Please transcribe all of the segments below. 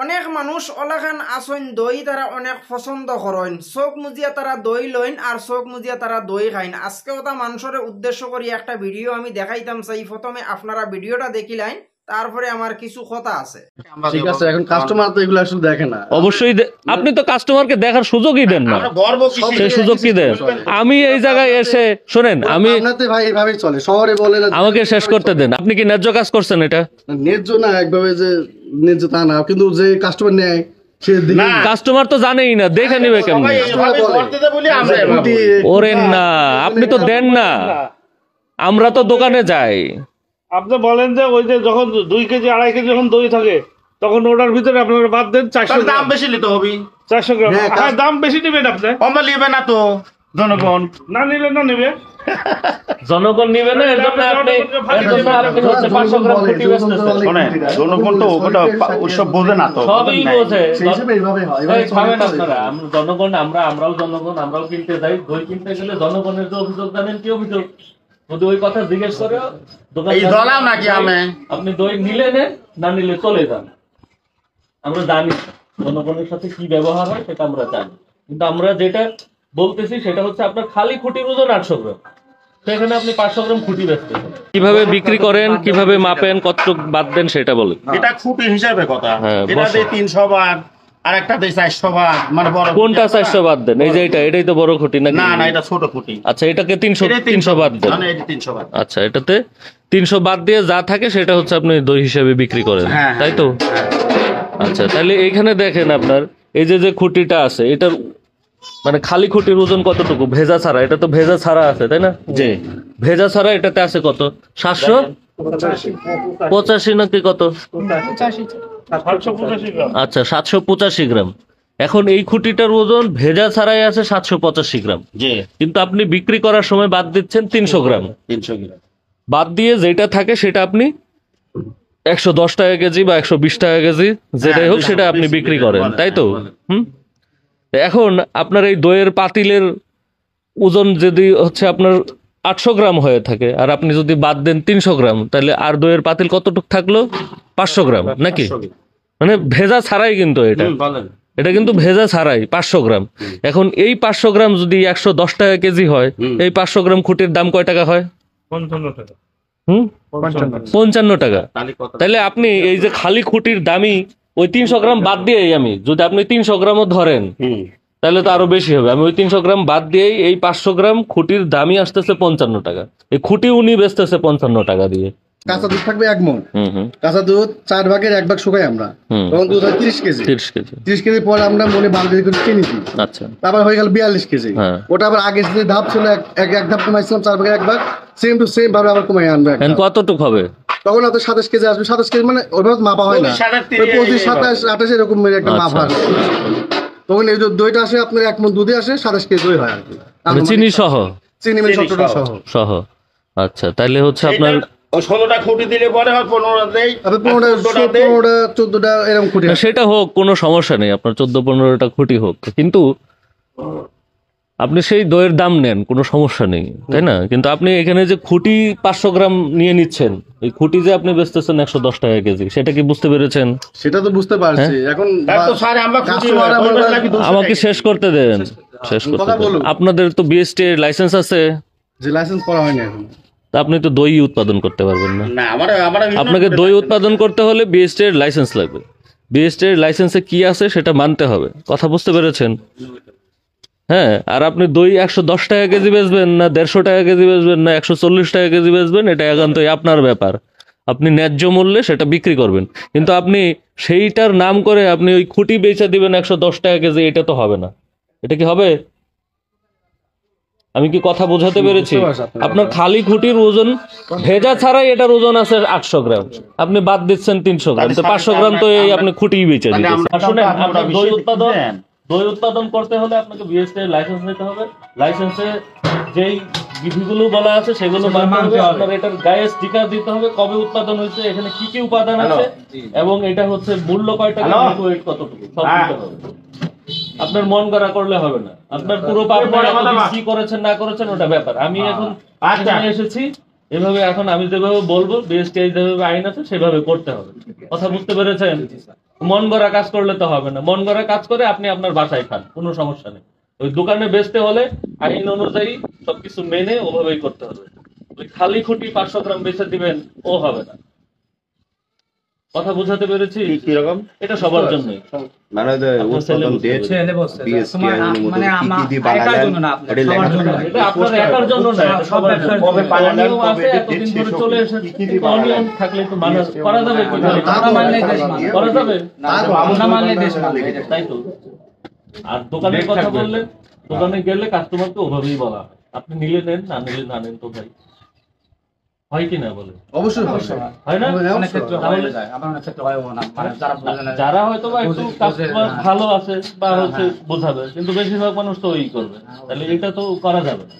অনেক মানুষ ওলাখান আসন দই তারা অনেক পছন্দ করেন, চোখ মুজিয়া তারা দই লইন আর চোখ মুজিয়া তারা দই খাইন। আজকে ওটা মানুষের উদ্দেশ্য করি একটা ভিডিও আমি দেখাইতাম চাই। প্রথমে আপনারা ভিডিওটা দেখিলাইন, তারপরে আমার কিছু কথা আছে। ঠিক আছে, এখন কাস্টমার তো এগুলো আসলে দেখে না। অবশ্যই আপনি তো কাস্টমারকে দেখার সুযোগই দেন না, সেই সুযোগ কি দেন? আমি এই জায়গায় এসে শোনেন, আমি ভাই এইভাবেই চলে শহরে বলে আমাকে শেষ করতে দেন। আপনি কি ন্যায্য কাজ করছেন? এটা ন্যায্য না, একভাবে যে ন্যায্য তা না, কিন্তু যে কাস্টমার নেয় কাস্টমার তো জানেই না, দেখে নিবে কেমন? ওরে না, আপনি তো দেন না, আমরা তো দোকানে যাই। আপনি বলেন যে ওই যে যখন 2 কেজি 2.5 কেজি যখন দই থাকে তখন ওটার ভিতরে আপনারা বাদ দেন 400 দাম বেশি নিতে হবে। 400 গ্রাম। হ্যাঁ, দাম বেশি নেবেন আপনি। আমরা নিবে না তো, জনগণ না নিলে না নেবে, জনগণ নিবে না। এর জন্য আপনি 500 গ্রাম খুঁটি বেচতেছেন। শুনেন, জনগণ তো ওটা ওসব বোঝে না, তো সবই বোঝে। সেই হিসেবে এইভাবে হয়। খাবেন আপনারা, জনগণ, আমরাও জনগণ, আমরাও কিনতে যাই। দই কিনতে গেলে জনগণের যে অভিযোগ জানেন কি অভিযোগ? যদি ওই কথা জিজ্ঞেস করে নাকি আপনি দই নিলে নেন, না নিলে চলে যান। আমরা জানি জনগণের সাথে কি ব্যবহার হয়, সেটা আমরা জানি। কিন্তু আমরা যেটা বলতেছি সেটা হচ্ছে আপনার খালি খুঁটির ওজন 800 গ্রাম, সেখানে আপনি 500 গ্রাম খুঁটি বেচতেছেন। কিভাবে বিক্রি করেন, কিভাবে মাপেন, কতটুক বাদ দেন সেটা বলেন। এটা খুঁটি হিসাবে কথা। এটা দিয়ে 300 বার আর একটা দিয়ে 400 বার, মানে বড় কোনটা 400 বাদ দেন? এই যে এটাই তো বড় খুঁটি নাকি? না না, এটা ছোট খুঁটি। আচ্ছা, এটাকে 300 বাদ দেন। না, এটা 300 বাদ। আচ্ছা, এটাতে 300 বাদ দিয়ে যা থাকে সেটা হচ্ছে আপনি দই হিসেবে বিক্রি করেন, তাই তো? আচ্ছা, তাহলে এইখানে দেখেন আপনার এই যে খুঁটিটা আছে, এটার মানে খালি খুঁটির ওজন কতটুকু ভেজা ছাড়া? এটা তো ভেজা ছাড়া আছে, তাই না? জি, ভেজা ছাড়া এটাতে আছে কত? 785 নাকি কত? আচ্ছা, 785 গ্রাম। এখন এই খুঁটিটার ওজন ভেজা ছাড়াই আছে 785 গ্রাম, কিন্তু আপনি বিক্রি করার সময় বাদ দিচ্ছেন 300 গ্রাম। 300 গ্রাম বাদ দিয়ে যেটা থাকে সেটা আপনি 110 টাকা কেজি বা 120 টাকা কেজি যেটাই হোক সেটা আপনি বিক্রি করেন, তাই তো? এখন আপনার এই দইয়ের পাতিলের ওজন যদি হচ্ছে আপনার 800 গ্রাম হয়ে থাকে, আর আপনি যদি বাদ দেন 300 গ্রাম, তাহলে আর দইয়ের পাতিল কতটুক থাকলো? 500 গ্রাম নাকি? মানে ভেজা ছাড়াই কিন্তু এটা কিন্তু ভেজা ছাড়াই 500 গ্রাম। এখন এই 500 গ্রাম যদি 110 টাকা কেজি হয়, এই 500 গ্রাম খুঁটির দাম কয় টাকা হয়? 55 টাকা। 55 টাকা। তাহলে আপনি এই যে খালি খুঁটির দামই ওই 300 গ্রাম বাদ দিয়ে, আমি যদি আপনি 300 গ্রামও ধরেন তাহলে তো আরো বেশি হবে। আমি ওই 300 গ্রাম বাদ দিয়েই এই 500 গ্রাম খুঁটির দামই আসতেছে 55 টাকা। এই খুঁটি উনি বেচতেছে 55 টাকা দিয়ে। কাঁচা দুধ থাকবে 1 মণ। কাঁচা দুধ 4 ভাগের 1 ভাগ শুকাই আমরা, তখন দুধ হয় 30 কেজি। 30 কেজি পরে আমরা মনে 12 কেজি করে চিনি দিই। আচ্ছা, তারপর হয়ে গেল 42 কেজি। ওটা আবার আগে যে ধাপ ছিল এক ধাপ কমাইছিলাম 4 ভাগের 1 ভাগ, সেম টু সেম ভাবে আবার কমাই আনবে। কতটুকু হবে তখন? হয়তো 27 কেজি আসবে। 27 কেজি মানে ওইভাবে মাপা হয় না, 25, 27, 28 এরকম একটা মাপ হয়। তখন এই দইটা আসে আপনার 1 মণ দুধে আসে 27 কেজি দই হয় আর কি, চিনি সহ। চিনি মানে 17টা সহ। আচ্ছা, তাহলে হচ্ছে আপনার 16টা খুঁটি দিলে পরে হয় 15টা দেই, 15টা 14টা এরকম খুঁটি। সেটা হোক, কোনো সমস্যা নেই, আপনার 14-15টা খুঁটি হোক, কিন্তু আপনি সেই দইয়ের দাম নেন, কোনো সমস্যা নেই, তাই না? কিন্তু আপনি এখানে যে খুঁটি 500 গ্রাম নিয়ে নিচ্ছেন, এই খুঁটি যে আপনি বেচতেছেন 110 টাকা কেজি, সেটা কি বুঝতে পেরেছেন? সেটা তো বুঝতে পারছি। এখন আমাকে শেষ করতে দেন, শেষ করতে দেন। আপনাদের তো বিএসটি এর লাইসেন্স আছে? যে লাইসেন্স করা হয়নি এখন। আপনি তো দই উৎপাদন করতে পারবেন না। আপনাকে দই উৎপাদন করতে হলে বিএসটি এর লাইসেন্স লাগবে। বিএসটি এর লাইসেন্সে কি আছে সেটা মানতে হবে, কথা বুঝতে পেরেছেন? হ্যাঁ, আর আপনি দই 110 টাকা কেজি বেচবেন, না 150 টাকা কেজি বেচবেন, না 140 টাকা কেজি বেচবেন, এটা একান্তই আপনার ব্যাপার। আপনি ন্যায্য মূল্যে সেটা বিক্রি করবেন, কিন্তু আপনি সেইটার নাম করে আপনি ওই খুঁটি বেচে দিবেন 110 টাকা কেজি, এটা তো হবে না। এটা কি হবে? আমি কি কথা বোঝাতে পেরেছি? আপনার খালি খুঁটির ওজন ভেজা ছাড়াই এটার ওজন আছে 800 গ্রাম, আপনি বাদ দিচ্ছেন 300 গ্রাম, তো 500 গ্রাম তো এই আপনি খুঁটি বেচে দিচ্ছেন। দই উৎপাদন করতে হলে আপনাকে বিএসটি এর লাইসেন্স নিতে হবে। লাইসেন্সে যেই বিধিগুলো বলা আছে সেগুলো মানতে হবে। আপনার এটার গায়ে স্টিকার দিতে হবে, কবে উৎপাদন হয়েছে, এখানে কি কি উপাদান আছে, এবং এটা হচ্ছে মূল্য কয় টাকা, ওয়েট কতটুকু, সব দিতে হবে। আপনার মন গড়া করলে হবে না। আপনার পুরো পাবনা কি করেছেন না করেছেন ওটা ব্যাপার। আমি এখন এসেছি এভাবে এখন আমি যেভাবে বলবো বিএসটিআই যেভাবে আইন আছে সেভাবে করতে হবে। কথা বুঝতে পেরেছেন? মন গড়া কাজ করলে তো হবে না। মন গড়া কাজ করে আপনি আপনার বাসায় খান, কোনো সমস্যা নেই। ওই দোকানে বেচতে হলে আইন অনুযায়ী সবকিছু মেনে ওভাবেই করতে হবে। ওই খালি খুঁটি 500 গ্রাম বেচে দিবেন, ও হবে না। কথা বুঝাতে পেরেছি? কিরকম? এটা সবার জন্যই। মানে যে উৎপাদন দিয়েছে বিএসটিআই অনুমোদন কি দিয়ে বানালেন এটা লেখা থাকে। এটা আপনার একার জন্য না, এটা সবার জন্য। কবে বানালেন, অনিয়ম আছে, কবে এতদিন দিচ্ছে, ধরে চলে এসেছে। কি দিয়ে বানালেন? অনিয়ম থাকলে তো মানুষ করা যাবে কিভাবে? করা যাবে? তাই তো। আর দোকানের কথা বললেন, দোকানে গেলে কাস্টমারকে ওভাবেই বলা হয়, আপনি নিলে নেন, না নিলে না নেন। তো ভাই হয় কি না বলে? অবশ্যই হয় না? যারা হয়তো বা একটু কাস্টমার ভালো আছে বা হচ্ছে বোঝাবে, কিন্তু বেশিরভাগ মানুষ তো ওই করবে। তাহলে এটা তো করা যাবে না।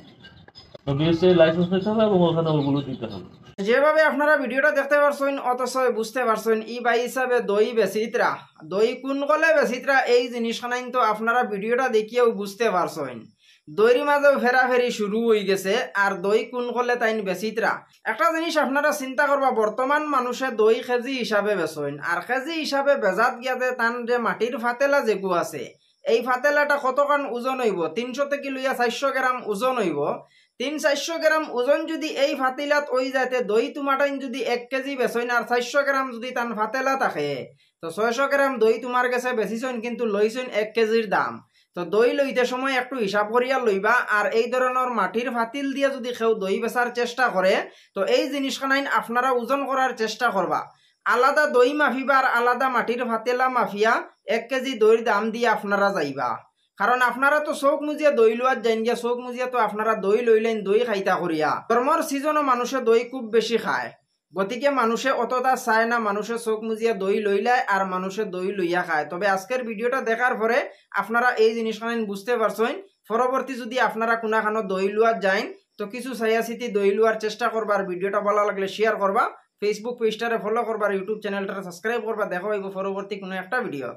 বিএসটিআই লাইসেন্স নিতে হবে এবং ওখানে ওগুলো দিতে হবে। যেভাবে আপনারা ভিডিওটা দেখতে পারছেন অথচ বুঝতে পারছেন ই বাই হিসাবে দই বেচিত্রা, দই কোন কলে বেচিত্রা, এই জিনিসখানাই তো আপনারা ভিডিওটা দেখিয়েও বুঝতে পারছেন। দইর মাঝেও ফেরাফেরি শুরু হয়ে গেছে, আর দই কোন কলে তাইন বেচিত্রা। একটা জিনিস আপনারা চিন্তা করবা, বর্তমান মানুষে দই কেজি হিসাবে বেচেন, আর কেজি হিসাবে বেজাত গিয়াতে তান যে মাটির ফাতেলা যেগু আছে, এই ফাতেলাটা কতখান ওজন হইব? 300 থেকে লইয়া 400 গ্রাম ওজন হইব। 300-400 গ্রাম ওজন যদি এই ফাতিলাত ওই যাতে দই তোমাটাইন যদি 1 কেজি বেচইন, আর 400 গ্রাম যদি তান ফাতেলা থাকে, তো 600 গ্রাম দই তোমার কাছে বেচিছইন, কিন্তু লইছইন 1 কেজির দাম। তো দই লইতে সময় একটু হিসাব করিয়া লইবা। আর এই ধরনের মাটির ফাতিল দিয়ে যদি কেউ দই বেচার চেষ্টা করে, তো এই জিনিসখানাইন আপনারা ওজন করার চেষ্টা করবা। আলাদা দই মাফিবা আর আলাদা মাটির ফাতেলা মাফিয়া 1 কেজি দইয়ের দাম দিয়ে আপনারা যাইবা। কারণ আপনারা তো চোখ মুজিয়া দই লোয়ার যাইন গিয়া, চোখ মুজিয়া তো আপনারা দই লইলেন দই খাইতা করিয়া। ধর্মর সিজনও মানুষে দই খুব বেশি খায়, গতিকে মানুষে অতটা চায় না, মানুষে চোখ মুজিয়া দই লইলায় আর মানুষে দই লইয়া খায়। তবে আজকের ভিডিওটা দেখার পরে আপনারা এই জিনিসখান বুঝতে পারছেন। পরবর্তী যদি আপনারা কোনাখানো দই লোয়ার যাইন, তো কিছু ছায়াচিতি দই লোয়ার চেষ্টা করবা। আর ভিডিওটা ভালো লাগলে শেয়ার করবা, ফেসবুক পেজটারে ফলো করবা, ইউটিউব চ্যানেলটা সাবস্ক্রাইব করবা। দেখা হইব পরবর্তী কোনো একটা ভিডিও।